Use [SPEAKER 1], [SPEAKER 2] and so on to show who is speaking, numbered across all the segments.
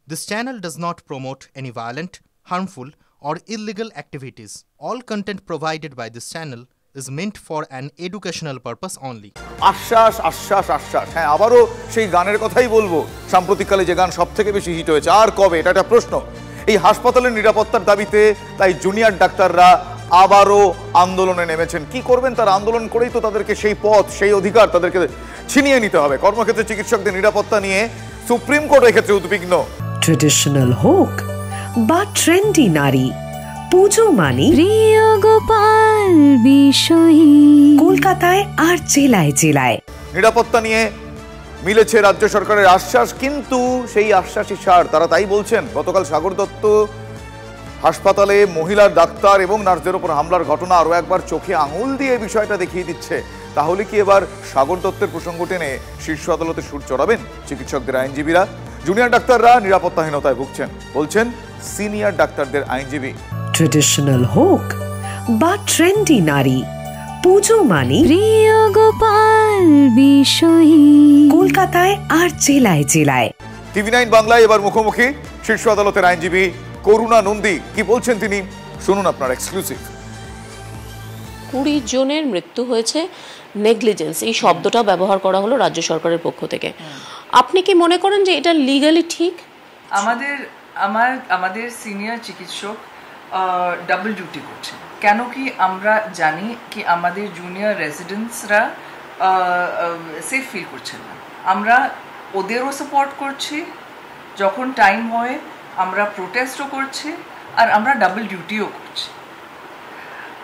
[SPEAKER 1] This channel does not promote any violent, harmful, or illegal activities. All content provided by this channel is meant for an educational purpose only.
[SPEAKER 2] আশ্বাস আশ্বাস আশ্বাস, হ্যাঁ আবারও সেই গানের কথাই বলবো। সাম্প্রতিককালে যে গান সবথেকে বেশি হিট হয়েছে, আর কবে, এটা একটা প্রশ্ন। এই হাসপাতালের নিরাপত্তার দাবিতে তাই জুনিয়র ডাক্তাররা আবারও আন্দোলনে নেমেছেন। কি করবেন? তারা আন্দোলন করেই তো তাদেরকে সেই পথ, সেই অধিকার তাদেরকে ছিনিয়ে নিতে হবে। কর্মক্ষেত্রে চিকিৎসকদের নিরাপত্তা নিয়ে সুপ্রিম কোর্ট এক্ষেত্রে উদ্বিগ্ন।
[SPEAKER 3] ট্রেডিশনাল হোক বা ট্রেন্ডি নারী, পুজো মানে
[SPEAKER 4] প্রিয় গোপাল বিষয়ী।
[SPEAKER 3] কলকাতায় আর জেলায় জেলায়
[SPEAKER 2] নিরাপত্তা নিয়ে মিলেছে রাজ্য সরকারের আশ্বাস, কিন্তু সেই আশ্বাসই সার। তারা তাই বলছেন। গতকাল সাগর দত্ত হাসপাতালে মহিলার ডাক্তার এবং নার্সদের উপর হামলার ঘটনা আরও একবার চোখে আঙুল দিয়ে বিষয়টা দেখিয়ে দিচ্ছে। তাহলে কি এবার সাগর দত্তের প্রসঙ্গ টেনে শীর্ষ আদালতে সুর চড়াবেন চিকিৎসকদের আইনজীবীরা? জুনিয়র ডাক্তাররা নিরাপত্তাহীনতায় ভুগছেন, বলছেন সিনিয়র ডাক্তারদের আইনজীবী।
[SPEAKER 3] ট্রেডিশনাল হোক বা ট্রেন্ডি নারী, পুজো মানে
[SPEAKER 4] প্রিয় গোপাল বিষয়ী।
[SPEAKER 3] কলকাতায় আর জেলায় জেলায়।
[SPEAKER 2] TV9 বাংলায় এবার মুখোমুখি শীর্ষ আদালতের আইনজীবী করুণা নন্দী। কি বলছেন তিনি, শুনুন আপনার এক্সক্লুসিভ।
[SPEAKER 5] 20 জনের মৃত্যু হয়েছে, নেগলিজেন্স এই শব্দটা ব্যবহার করা হলো রাজ্য সরকারের পক্ষ থেকে। আপনি কি মনে করেন যে এটা লিগালি ঠিক?
[SPEAKER 6] আমাদের সিনিয়র চিকিৎসক ডাবল ডিউটি করছে। কেন কি আমরা জানি কি আমাদের জুনিয়র রেসিডেন্টসরা সেফ ফিল করছেন না। আমরা ওদেরও সাপোর্ট করছি, যখন টাইম হয় আমরা প্রোটেস্টও করছি, আর আমরা ডাবল ডিউটিও করছি।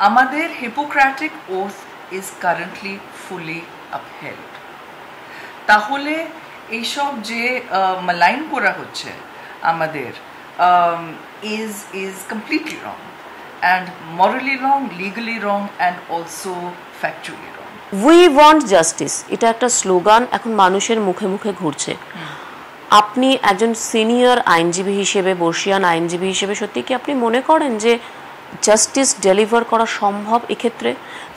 [SPEAKER 6] আমাদের Hippocratic oath is currently fully upheld. তাহলে এইসব যে মালাইন করা হচ্ছে আমাদের is completely wrong and morally wrong, legally wrong and also factually wrong.
[SPEAKER 5] We want justice, এটা একটা স্লোগান এখন মানুষের মুখে মুখে ঘুরছে। আপনি একজন সিনিয়র আইনজীবী হিসেবে, বর্ষিয়ান আইনজীবী হিসেবে সত্যি কি আপনি মনে করেন যে জাস্টিস ডেলিভার করা সম্ভব এক্ষেত্রে?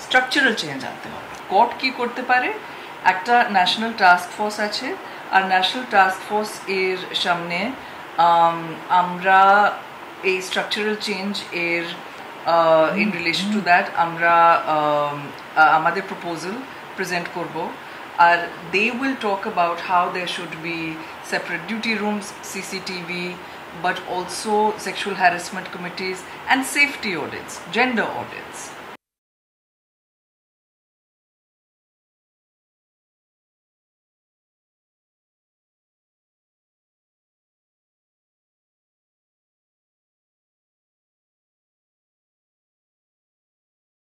[SPEAKER 6] স্ট্রাকচারাল চেঞ্জ আনতে হবে। কোর্ট কি করতে পারে? একটা ন্যাশনাল টাস্ক ফোর্স আছে, আর ন্যাশনাল টাস্ক ফোর্স এর সামনে আমরা এই স্ট্রাকচারাল চেঞ্জ এর ইন রিলেশন টু দ্যাট আমরা আমাদের প্রপোজাল প্রেজেন্ট করব, আর they will talk about how there should be separate duty rooms, CCTV, but also sexual harassment committees and safety audits, gender audits.